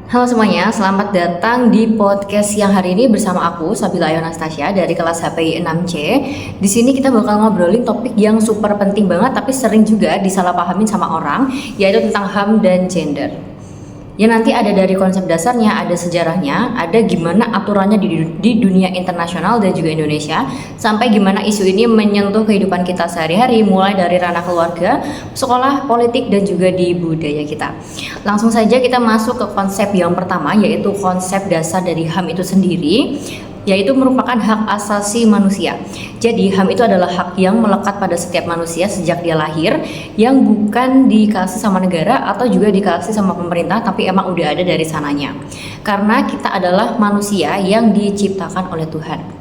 Halo semuanya, selamat datang di podcast yang hari ini bersama aku Sabila Anastasia dari kelas HPI 6C. Di sini kita bakal ngobrolin topik yang super penting banget tapi sering juga disalahpahamin sama orang, yaitu tentang HAM dan gender. Ya nanti ada dari konsep dasarnya, ada sejarahnya, ada gimana aturannya di dunia internasional dan juga Indonesia, sampai gimana isu ini menyentuh kehidupan kita sehari-hari, mulai dari ranah keluarga, sekolah, politik, dan juga di budaya kita. Langsung saja kita masuk ke konsep yang pertama, yaitu konsep dasar dari HAM itu sendiri, yaitu merupakan hak asasi manusia. Jadi HAM itu adalah hak yang melekat pada setiap manusia sejak dia lahir, yang bukan dikasih sama negara atau juga dikasih sama pemerintah, tapi emang udah ada dari sananya. Karena kita adalah manusia yang diciptakan oleh Tuhan.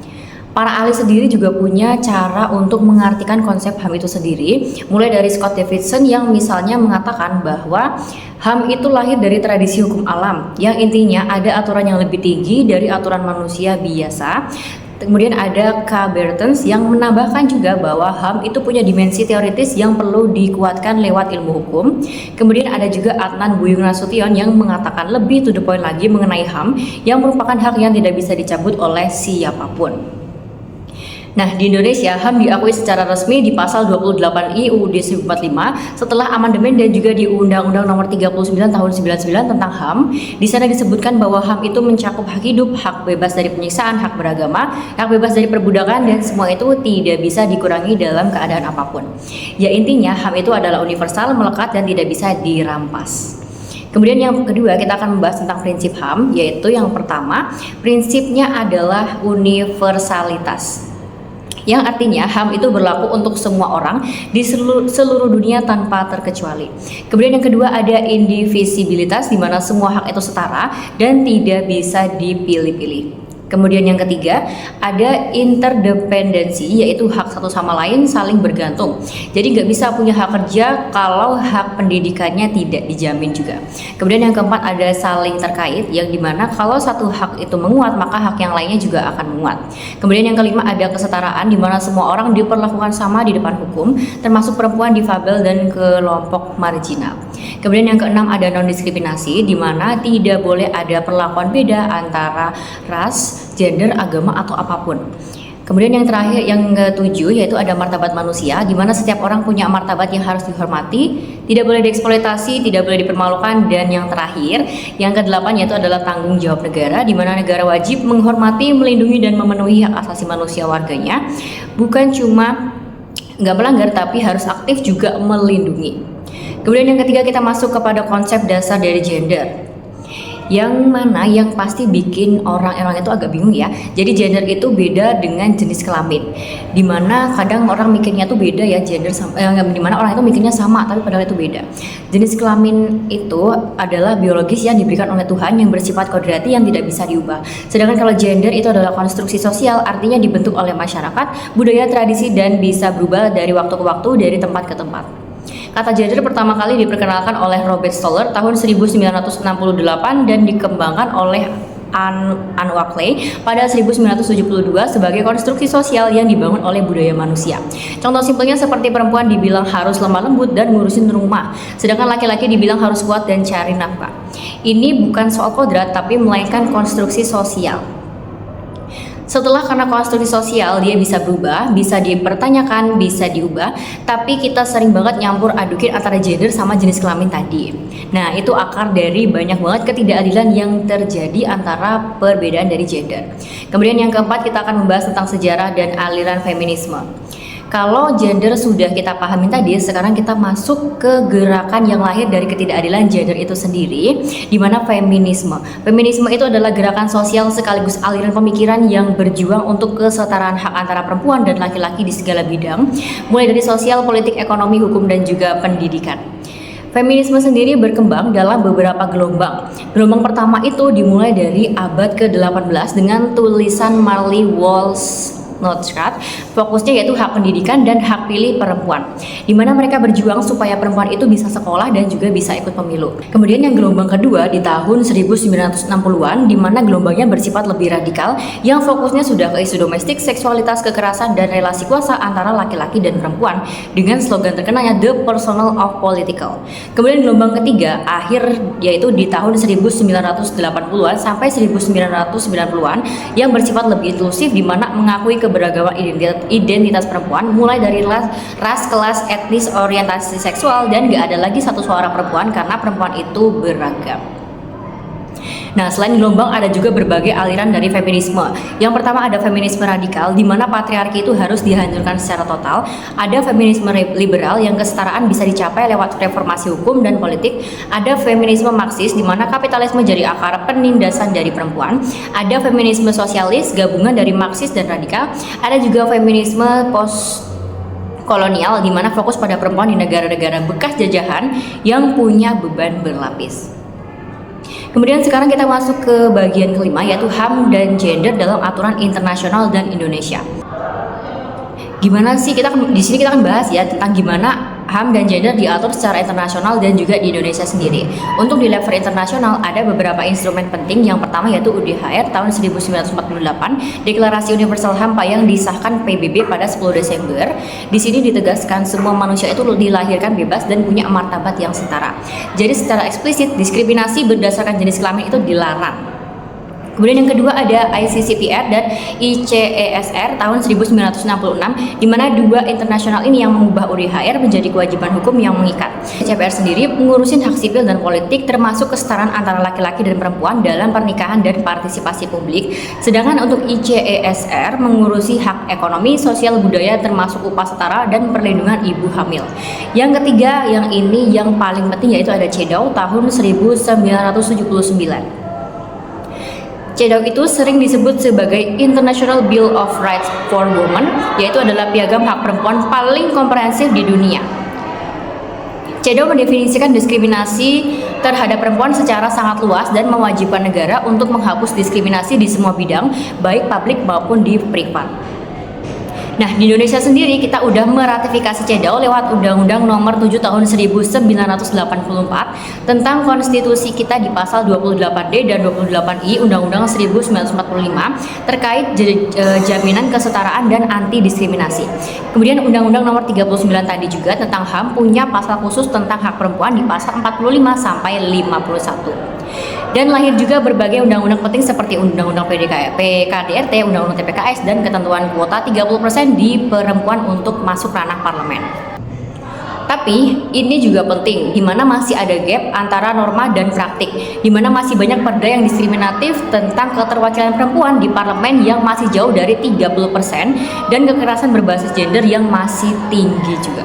Para ahli sendiri juga punya cara untuk mengartikan konsep HAM itu sendiri, mulai dari Scott Davidson yang misalnya mengatakan bahwa HAM itu lahir dari tradisi hukum alam, yang intinya ada aturan yang lebih tinggi dari aturan manusia biasa. Kemudian ada K. Bertens yang menambahkan juga bahwa HAM itu punya dimensi teoritis yang perlu dikuatkan lewat ilmu hukum. Kemudian ada juga Adnan Buyung Nasution yang mengatakan lebih to the point lagi mengenai HAM, yang merupakan hak yang tidak bisa dicabut oleh siapapun. Nah, di Indonesia, HAM diakui secara resmi di pasal 28 I UUD 1045 setelah amandemen dan juga di Undang-Undang Nomor 39 Tahun 99 tentang HAM. Di sana disebutkan bahwa HAM itu mencakup hak hidup, hak bebas dari penyiksaan, hak beragama, hak bebas dari perbudakan, dan semua itu tidak bisa dikurangi dalam keadaan apapun. Ya intinya, HAM itu adalah universal, melekat, dan tidak bisa dirampas. Kemudian yang kedua kita akan membahas tentang prinsip HAM, yaitu yang pertama, prinsipnya adalah universalitas, yang artinya HAM itu berlaku untuk semua orang di seluruh dunia tanpa terkecuali. Kemudian yang kedua ada indivisibilitas, di mana semua hak itu setara dan tidak bisa dipilih-pilih. Kemudian yang ketiga ada interdependensi, yaitu hak satu sama lain saling bergantung. Jadi nggak bisa punya hak kerja kalau hak pendidikannya tidak dijamin juga. Kemudian yang keempat ada saling terkait, yang dimana kalau satu hak itu menguat maka hak yang lainnya juga akan menguat. Kemudian yang kelima ada kesetaraan, di mana semua orang diperlakukan sama di depan hukum, termasuk perempuan, difabel, dan kelompok marginal. Kemudian yang keenam ada non-diskriminasi, di mana tidak boleh ada perlakuan beda antara ras, gender, agama, atau apapun. Kemudian yang terakhir, yang ketujuh, yaitu ada martabat manusia, di mana setiap orang punya martabat yang harus dihormati, tidak boleh dieksploitasi, tidak boleh dipermalukan. Dan yang terakhir, yang kedelapan, yaitu adalah tanggung jawab negara, di mana negara wajib menghormati, melindungi, dan memenuhi hak asasi manusia warganya, bukan cuma nggak melanggar, tapi harus aktif juga melindungi. Kemudian yang ketiga kita masuk kepada konsep dasar dari gender, yang mana yang pasti bikin orang-orang itu agak bingung ya. Jadi gender itu beda dengan jenis kelamin, dimana kadang orang mikirnya tuh beda ya, gender dimana orang itu mikirnya sama tapi padahal itu beda. Jenis kelamin itu adalah biologis yang diberikan oleh Tuhan, yang bersifat kodrati yang tidak bisa diubah. Sedangkan kalau gender itu adalah konstruksi sosial, artinya dibentuk oleh masyarakat, budaya, tradisi, dan bisa berubah dari waktu ke waktu, dari tempat ke tempat. Kata gender pertama kali diperkenalkan oleh Robert Stoller tahun 1968 dan dikembangkan oleh Anne Walkley pada 1972 sebagai konstruksi sosial yang dibangun oleh budaya manusia. Contoh simpelnya seperti perempuan dibilang harus lemah lembut dan ngurusin rumah, sedangkan laki-laki dibilang harus kuat dan cari nafkah. Ini bukan soal kodrat tapi melainkan konstruksi sosial. Setelah karena konstruksi sosial dia bisa berubah, bisa dipertanyakan, bisa diubah, tapi kita sering banget nyampur adukin antara gender sama jenis kelamin tadi. Nah itu akar dari banyak banget ketidakadilan yang terjadi antara perbedaan dari gender. Kemudian yang keempat kita akan membahas tentang sejarah dan aliran feminisme. Kalau gender sudah kita pahamin tadi, sekarang kita masuk ke gerakan yang lahir dari ketidakadilan gender itu sendiri, di mana feminisme. Feminisme itu adalah gerakan sosial sekaligus aliran pemikiran yang berjuang untuk kesetaraan hak antara perempuan dan laki-laki di segala bidang, mulai dari sosial, politik, ekonomi, hukum, dan juga pendidikan. Feminisme sendiri berkembang dalam beberapa gelombang. Gelombang pertama itu dimulai dari abad ke-18 dengan tulisan Marley Walsh Notchrat. Fokusnya yaitu hak pendidikan dan hak pilih perempuan, di mana mereka berjuang supaya perempuan itu bisa sekolah dan juga bisa ikut pemilu. Kemudian yang gelombang kedua di tahun 1960-an, di mana gelombangnya bersifat lebih radikal, yang fokusnya sudah ke isu domestik, seksualitas, kekerasan, dan relasi kuasa antara laki-laki dan perempuan, dengan slogan terkenalnya The Personal of Political. Kemudian gelombang ketiga akhir yaitu di tahun 1980-an sampai 1990-an, yang bersifat lebih inklusif, di mana mengakui keberagaman identitas perempuan, mulai dari ras, kelas, etnis, orientasi seksual, dan gak ada lagi satu suara perempuan karena perempuan itu beragam. Nah, selain gelombang ada juga berbagai aliran dari feminisme. Yang pertama ada feminisme radikal, di mana patriarki itu harus dihancurkan secara total. Ada feminisme liberal yang kesetaraan bisa dicapai lewat reformasi hukum dan politik. Ada feminisme marxis, di mana kapitalisme jadi akar penindasan dari perempuan. Ada feminisme sosialis, gabungan dari marxis dan radikal. Ada juga feminisme kolonial, di mana fokus pada perempuan di negara-negara bekas jajahan yang punya beban berlapis. Kemudian sekarang kita masuk ke bagian kelima, yaitu HAM dan gender dalam aturan internasional dan Indonesia. Gimana sih di sini kita akan bahas ya tentang gimana HAM dan gender diatur secara internasional dan juga di Indonesia sendiri. Untuk di level internasional ada beberapa instrumen penting. Yang pertama yaitu UDHR tahun 1948, Deklarasi Universal HAM yang disahkan PBB pada 10 Desember. Di sini ditegaskan semua manusia itu dilahirkan bebas dan punya martabat yang setara. Jadi secara eksplisit diskriminasi berdasarkan jenis kelamin itu dilarang. Kemudian yang kedua ada ICCPR dan ICESR tahun 1966, di mana dua internasional ini yang mengubah UDHR menjadi kewajiban hukum yang mengikat. ICCPR sendiri mengurusin hak sipil dan politik, termasuk kesetaraan antara laki-laki dan perempuan dalam pernikahan dan partisipasi publik. Sedangkan untuk ICESR mengurusi hak ekonomi, sosial, budaya, termasuk upah setara dan perlindungan ibu hamil. Yang ketiga, yang ini yang paling penting, yaitu ada CEDAW tahun 1979. CEDAW itu sering disebut sebagai International Bill of Rights for Women, yaitu adalah piagam hak perempuan paling komprehensif di dunia. CEDAW mendefinisikan diskriminasi terhadap perempuan secara sangat luas dan mewajibkan negara untuk menghapus diskriminasi di semua bidang, baik publik maupun di privat. Nah, di Indonesia sendiri kita udah meratifikasi CEDAW lewat Undang-Undang Nomor 7 Tahun 1984 tentang konstitusi kita di pasal 28D dan 28I Undang-Undang 1945 terkait jaminan kesetaraan dan anti diskriminasi. Kemudian Undang-Undang Nomor 39 tadi juga tentang HAM punya pasal khusus tentang hak perempuan di pasal 45 sampai 51. Dan lahir juga berbagai undang-undang penting seperti Undang-Undang PKDRT, Undang-Undang TPKS, dan ketentuan kuota 30% di perempuan untuk masuk ranah parlemen. Tapi ini juga penting, di mana masih ada gap antara norma dan praktik, di mana masih banyak perda yang diskriminatif tentang keterwakilan perempuan di parlemen yang masih jauh dari 30%, dan kekerasan berbasis gender yang masih tinggi juga.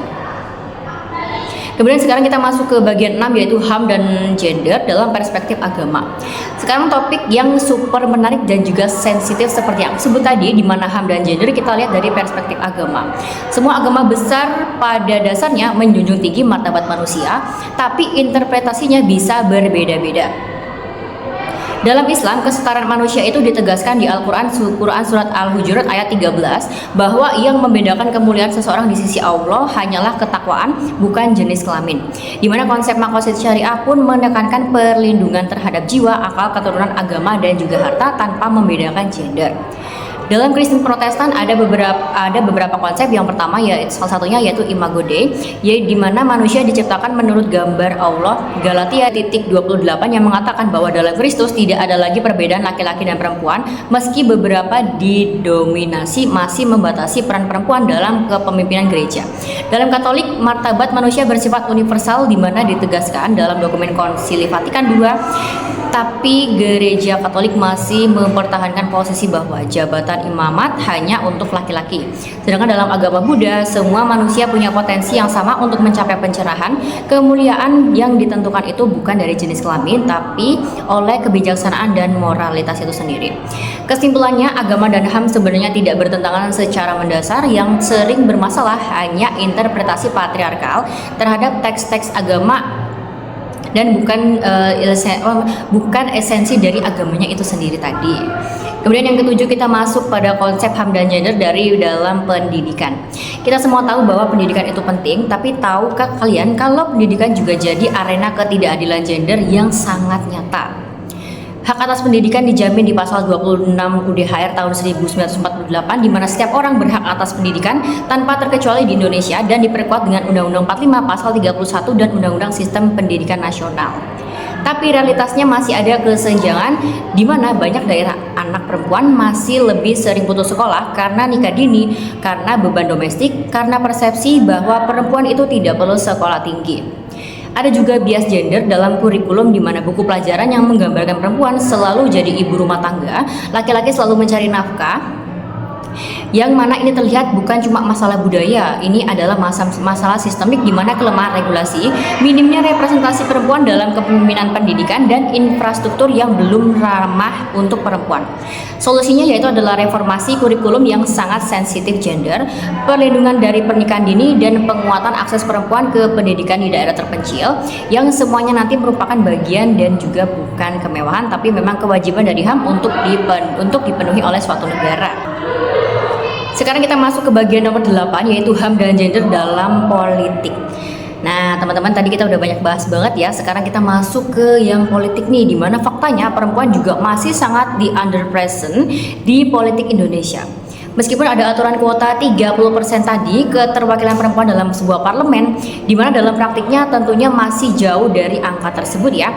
Kemudian sekarang kita masuk ke bagian 6, yaitu HAM dan gender dalam perspektif agama. Sekarang topik yang super menarik dan juga sensitif seperti yang aku sebut tadi, di mana HAM dan gender kita lihat dari perspektif agama. Semua agama besar pada dasarnya menjunjung tinggi martabat manusia, tapi interpretasinya bisa berbeda-beda. Dalam Islam, kesetaraan manusia itu ditegaskan di Al-Quran surat Al-Hujurat ayat 13, bahwa yang membedakan kemuliaan seseorang di sisi Allah hanyalah ketakwaan, bukan jenis kelamin. Di mana konsep makosid syariah pun menekankan perlindungan terhadap jiwa, akal, keturunan, agama, dan juga harta tanpa membedakan gender. Dalam Kristen Protestan ada beberapa konsep. Yang pertama salah satunya yaitu Imago Dei, di mana manusia diciptakan menurut gambar Allah. Galatia 28 yang mengatakan bahwa dalam Kristus tidak ada lagi perbedaan laki-laki dan perempuan, meski beberapa didominasi masih membatasi peran perempuan dalam kepemimpinan gereja. Dalam Katolik, martabat manusia bersifat universal, di mana ditegaskan dalam dokumen Konsili Vatikan II. Tapi gereja Katolik masih mempertahankan posisi bahwa jabatan imamat hanya untuk laki-laki. Sedangkan dalam agama Buddha, semua manusia punya potensi yang sama untuk mencapai pencerahan. Kemuliaan yang ditentukan itu bukan dari jenis kelamin, tapi oleh kebijaksanaan dan moralitas itu sendiri. Kesimpulannya, agama dan HAM sebenarnya tidak bertentangan secara mendasar. Yang sering bermasalah hanya interpretasi patriarkal terhadap teks-teks agama dan bukan esensi dari agamanya itu sendiri tadi. Kemudian yang ketujuh, kita masuk pada konsep HAM dan gender dari dalam pendidikan. Kita semua tahu bahwa pendidikan itu penting, tapi tahukah kalian kalau pendidikan juga jadi arena ketidakadilan gender yang sangat nyata? Hak atas pendidikan dijamin di pasal 26 UDHR tahun 1948, di mana setiap orang berhak atas pendidikan tanpa terkecuali di Indonesia, dan diperkuat dengan Undang-Undang 45 pasal 31 dan Undang-Undang Sistem Pendidikan Nasional. Tapi realitasnya masih ada kesenjangan, di mana banyak daerah anak perempuan masih lebih sering putus sekolah karena nikah dini, karena beban domestik, karena persepsi bahwa perempuan itu tidak perlu sekolah tinggi. Ada juga bias gender dalam kurikulum, di mana buku pelajaran yang menggambarkan perempuan selalu jadi ibu rumah tangga, laki-laki selalu mencari nafkah. Yang mana ini terlihat bukan cuma masalah budaya, ini adalah masalah sistemik, di mana kelemahan regulasi, minimnya representasi perempuan dalam kepemimpinan pendidikan, dan infrastruktur yang belum ramah untuk perempuan. Solusinya yaitu adalah reformasi kurikulum yang sangat sensitif gender, perlindungan dari pernikahan dini, dan penguatan akses perempuan ke pendidikan di daerah terpencil, yang semuanya nanti merupakan bagian dan juga bukan kemewahan, tapi memang kewajiban dari HAM untuk dipenuhi oleh suatu negara. Sekarang kita masuk ke bagian nomor 8, yaitu HAM dan gender dalam politik. Nah, teman-teman, tadi kita udah banyak bahas banget ya. Sekarang kita masuk ke yang politik nih, di mana faktanya perempuan juga masih sangat di underpresent di politik Indonesia. Meskipun ada aturan kuota 30% tadi keterwakilan perempuan dalam sebuah parlemen, di mana dalam praktiknya tentunya masih jauh dari angka tersebut ya.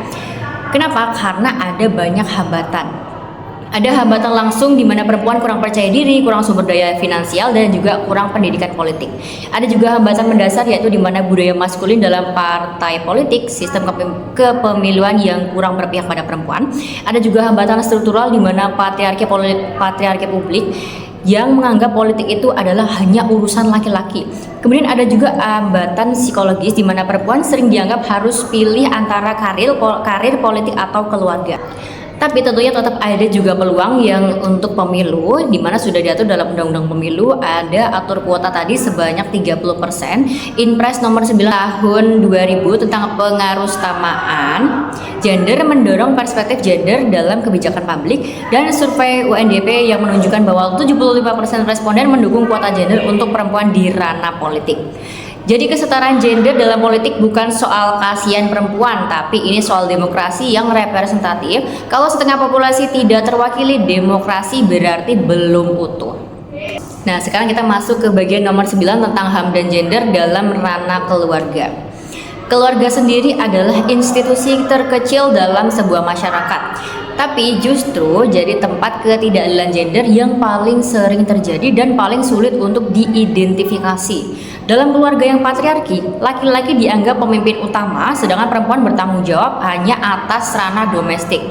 Kenapa? Karena ada banyak hambatan. Ada hambatan langsung, di mana perempuan kurang percaya diri, kurang sumber daya finansial, dan juga kurang pendidikan politik. Ada juga hambatan mendasar, yaitu di mana budaya maskulin dalam partai politik, sistem kepemiluan yang kurang berpihak pada perempuan. Ada juga hambatan struktural, di mana patriarki publik yang menganggap politik itu adalah hanya urusan laki-laki. Kemudian ada juga hambatan psikologis, di mana perempuan sering dianggap harus pilih antara karir politik atau keluarga. Tapi tentunya tetap ada juga peluang yang untuk pemilu, di mana sudah diatur dalam Undang-Undang Pemilu, ada atur kuota tadi sebanyak 30%. Inpres nomor 9 tahun 2000 tentang pengarustamaan gender mendorong perspektif gender dalam kebijakan publik, dan survei UNDP yang menunjukkan bahwa 75% responden mendukung kuota gender untuk perempuan di ranah politik. Jadi kesetaraan gender dalam politik bukan soal kasihan perempuan, tapi ini soal demokrasi yang representatif. Kalau setengah populasi tidak terwakili, demokrasi berarti belum utuh. Nah, sekarang kita masuk ke bagian nomor 9 tentang HAM dan gender dalam ranah keluarga. Keluarga sendiri adalah institusi terkecil dalam sebuah masyarakat, tapi justru jadi tempat ketidakadilan gender yang paling sering terjadi dan paling sulit untuk diidentifikasi. Dalam keluarga yang patriarki, laki-laki dianggap pemimpin utama, sedangkan perempuan bertanggung jawab hanya atas ranah domestik.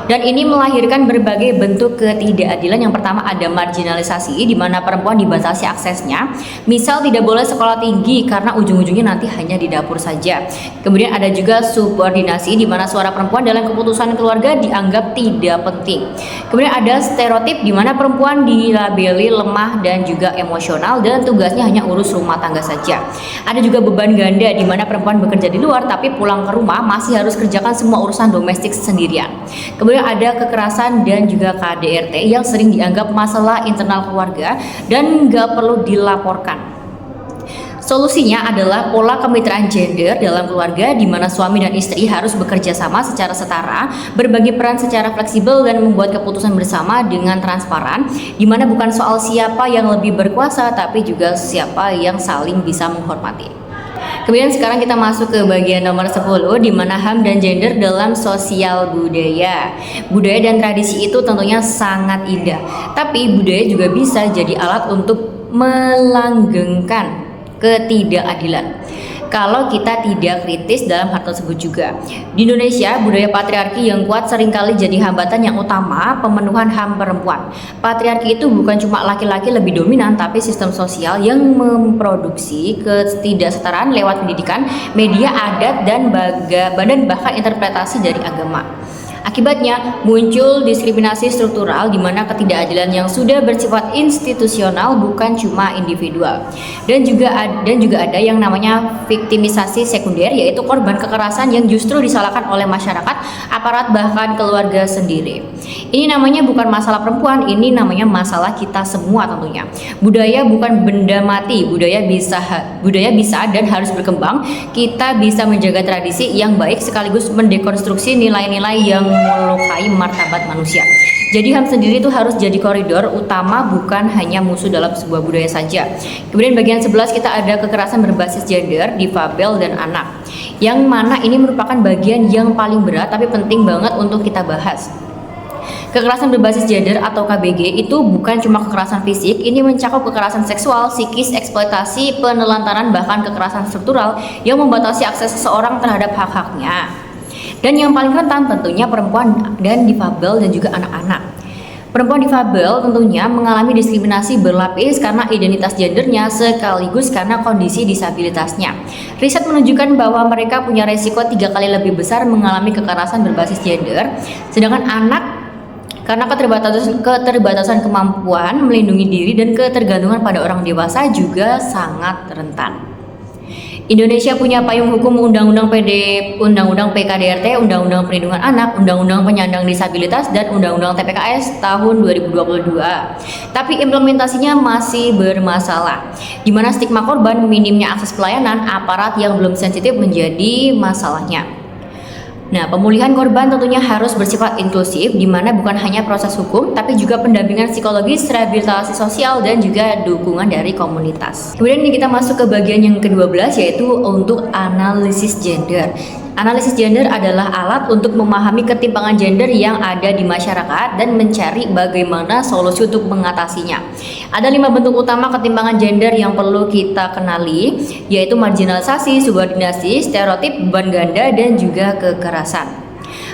Dan ini melahirkan berbagai bentuk ketidakadilan. Yang pertama ada marginalisasi, di mana perempuan dibatasi aksesnya. Misal tidak boleh sekolah tinggi karena ujung-ujungnya nanti hanya di dapur saja. Kemudian ada juga subordinasi, di mana suara perempuan dalam keputusan keluarga dianggap tidak penting. Kemudian ada stereotip, di mana perempuan dilabeli lemah dan juga emosional, dan tugasnya hanya urus rumah tangga saja. Ada juga beban ganda, di mana perempuan bekerja di luar tapi pulang ke rumah masih harus kerjakan semua urusan domestik sendirian. Kemudian ada kekerasan dan juga KDRT yang sering dianggap masalah internal keluarga dan nggak perlu dilaporkan. Solusinya adalah pola kemitraan gender dalam keluarga, di mana suami dan istri harus bekerja sama secara setara, berbagi peran secara fleksibel, dan membuat keputusan bersama dengan transparan, di mana bukan soal siapa yang lebih berkuasa, tapi juga siapa yang saling bisa menghormati. Kemudian sekarang kita masuk ke bagian nomor 10, di mana HAM dan gender dalam sosial budaya. Budaya dan tradisi itu tentunya sangat indah, tapi budaya juga bisa jadi alat untuk melanggengkan ketidakadilan kalau kita tidak kritis dalam hal tersebut juga. Di Indonesia, budaya patriarki yang kuat seringkali jadi hambatan yang utama pemenuhan HAM perempuan. Patriarki itu bukan cuma laki-laki lebih dominan, tapi sistem sosial yang memproduksi ketidaksetaraan lewat pendidikan, media, adat, dan bahkan interpretasi dari agama. Akibatnya muncul diskriminasi struktural di mana ketidakadilan yang sudah bersifat institusional bukan cuma individual. Dan juga ada yang namanya viktimisasi sekunder, yaitu korban kekerasan yang justru disalahkan oleh masyarakat, aparat, bahkan keluarga sendiri. Ini namanya bukan masalah perempuan, ini namanya masalah kita semua tentunya. Budaya bukan benda mati, budaya bisa dan harus berkembang. Kita bisa menjaga tradisi yang baik sekaligus mendekonstruksi nilai-nilai yang melukai martabat manusia. Jadi HAM sendiri itu harus jadi koridor utama, bukan hanya musuh dalam sebuah budaya saja. Kemudian bagian 11 kita ada kekerasan berbasis gender, difabel, dan anak. Yang mana ini merupakan bagian yang paling berat tapi penting banget untuk kita bahas. Kekerasan berbasis gender atau KBG itu bukan cuma kekerasan fisik, ini mencakup kekerasan seksual, psikis, eksploitasi, penelantaran, bahkan kekerasan struktural yang membatasi akses seseorang terhadap hak-haknya. Dan yang paling rentan tentunya perempuan dan difabel dan juga anak-anak. Perempuan difabel tentunya mengalami diskriminasi berlapis karena identitas gendernya sekaligus karena kondisi disabilitasnya. Riset menunjukkan bahwa mereka punya resiko 3 kali lebih besar mengalami kekerasan berbasis gender, sedangkan anak karena keterbatasan kemampuan melindungi diri dan ketergantungan pada orang dewasa juga sangat rentan. Indonesia punya payung hukum Undang-Undang PKDRT, Undang-Undang Perlindungan Anak, Undang-Undang Penyandang Disabilitas, dan Undang-Undang TPKS tahun 2022. Tapi implementasinya masih bermasalah, di mana stigma korban, minimnya akses pelayanan, aparat yang belum sensitif menjadi masalahnya. Nah, pemulihan korban tentunya harus bersifat inklusif, di mana bukan hanya proses hukum, tapi juga pendampingan psikologis, rehabilitasi sosial, dan juga dukungan dari komunitas. Kemudian ini kita masuk ke bagian yang ke-12, yaitu untuk analisis gender. Analisis gender adalah alat untuk memahami ketimpangan gender yang ada di masyarakat dan mencari bagaimana solusi untuk mengatasinya. Ada 5 bentuk utama ketimpangan gender yang perlu kita kenali, yaitu marginalisasi, subordinasi, stereotip, beban ganda, dan juga kekerasan.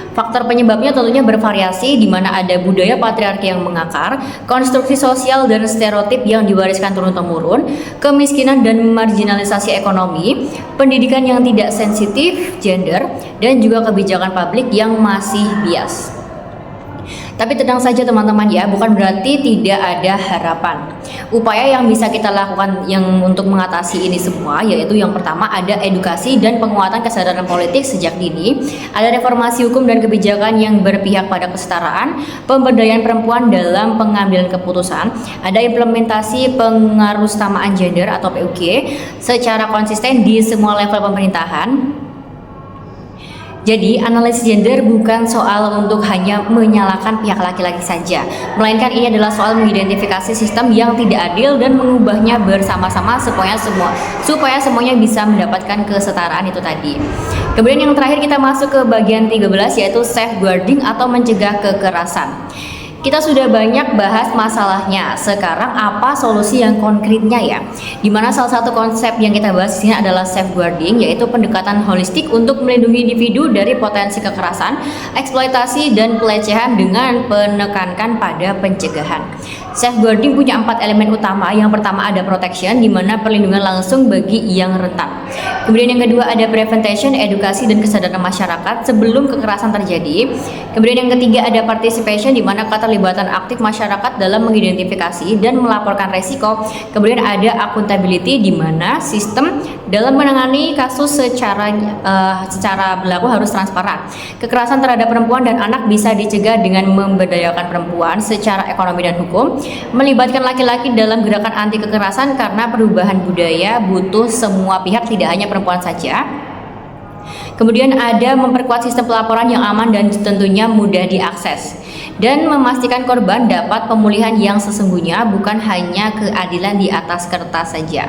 Faktor penyebabnya tentunya bervariasi, di mana ada budaya patriarki yang mengakar, konstruksi sosial dan stereotip yang diwariskan turun-temurun, kemiskinan dan marginalisasi ekonomi, pendidikan yang tidak sensitif gender, dan juga kebijakan publik yang masih bias. Tapi tenang saja teman-teman ya, bukan berarti tidak ada harapan. Upaya yang bisa kita lakukan yang untuk mengatasi ini semua, yaitu yang pertama ada edukasi dan penguatan kesadaran politik sejak dini, ada reformasi hukum dan kebijakan yang berpihak pada kesetaraan, pemberdayaan perempuan dalam pengambilan keputusan, ada implementasi pengarustamaan gender atau PUG secara konsisten di semua level pemerintahan. Jadi, analisis gender bukan soal untuk hanya menyalahkan pihak laki-laki saja, melainkan ini adalah soal mengidentifikasi sistem yang tidak adil dan mengubahnya bersama-sama supaya semuanya bisa mendapatkan kesetaraan itu tadi. Kemudian yang terakhir kita masuk ke bagian 13, yaitu safeguarding atau mencegah kekerasan. Kita sudah banyak bahas masalahnya. Sekarang apa solusi yang konkretnya ya? Dimana salah satu konsep yang kita bahas di sini adalah safeguarding, yaitu pendekatan holistik untuk melindungi individu dari potensi kekerasan, eksploitasi, dan pelecehan dengan menekankan pada pencegahan. Safeguarding punya 4 elemen utama. Yang pertama ada protection, di mana perlindungan langsung bagi yang rentan. Kemudian yang kedua ada prevention, edukasi dan kesadaran masyarakat sebelum kekerasan terjadi. Kemudian yang ketiga ada participation, di mana keterlibatan aktif masyarakat dalam mengidentifikasi dan melaporkan resiko. Kemudian ada accountability, di mana sistem dalam menangani kasus secara berlaku harus transparan. Kekerasan terhadap perempuan dan anak bisa dicegah dengan memberdayakan perempuan secara ekonomi dan hukum, melibatkan laki-laki dalam gerakan anti kekerasan karena perubahan budaya butuh semua pihak, tidak hanya perempuan saja. Kemudian ada memperkuat sistem pelaporan yang aman dan tentunya mudah diakses, dan memastikan korban dapat pemulihan yang sesungguhnya, bukan hanya keadilan di atas kertas saja.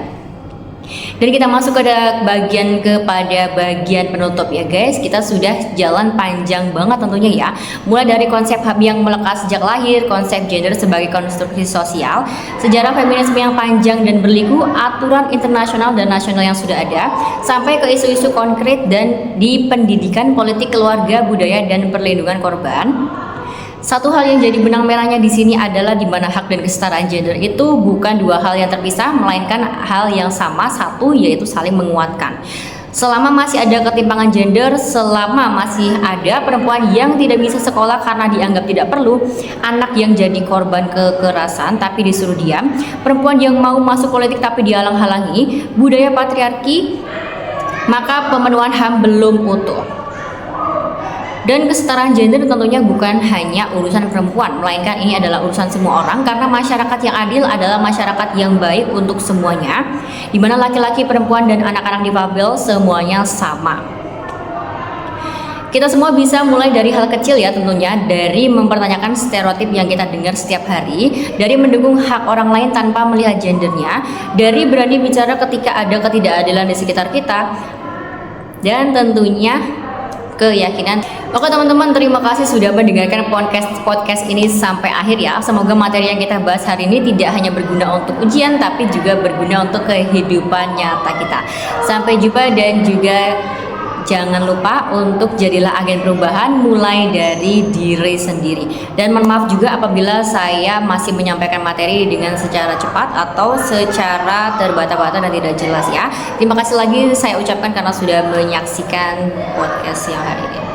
Dan kita masuk ke bagian penutup ya guys. Kita sudah jalan panjang banget tentunya ya, mulai dari konsep HAM yang melekat sejak lahir, konsep gender sebagai konstruksi sosial, sejarah feminisme yang panjang dan berliku, aturan internasional dan nasional yang sudah ada, sampai ke isu-isu konkret dan di pendidikan, politik, keluarga, budaya, dan perlindungan korban. Satu hal yang jadi benang merahnya di sini adalah di mana hak dan kesetaraan gender itu bukan 2 hal yang terpisah, melainkan hal yang sama, satu, yaitu saling menguatkan. Selama masih ada ketimpangan gender, selama masih ada perempuan yang tidak bisa sekolah karena dianggap tidak perlu, anak yang jadi korban kekerasan tapi disuruh diam, perempuan yang mau masuk politik tapi dihalang-halangi, budaya patriarki, maka pemenuhan HAM belum utuh. Dan kesetaraan gender tentunya bukan hanya urusan perempuan, melainkan ini adalah urusan semua orang, karena masyarakat yang adil adalah masyarakat yang baik untuk semuanya, di mana laki-laki, perempuan, dan anak-anak difabel semuanya sama. Kita semua bisa mulai dari hal kecil ya tentunya, dari mempertanyakan stereotip yang kita dengar setiap hari, dari mendukung hak orang lain tanpa melihat gendernya, dari berani bicara ketika ada ketidakadilan di sekitar kita, dan tentunya keyakinan. Oke teman-teman, terima kasih sudah mendengarkan podcast ini sampai akhir ya. Semoga materi yang kita bahas hari ini tidak hanya berguna untuk ujian, tapi juga berguna untuk kehidupan nyata kita. Sampai jumpa, dan juga jangan lupa untuk jadilah agen perubahan mulai dari diri sendiri. Dan mohon maaf juga apabila saya masih menyampaikan materi dengan secara cepat atau secara terbata-bata dan tidak jelas ya. Terima kasih lagi saya ucapkan karena sudah menyaksikan podcast yang hari ini.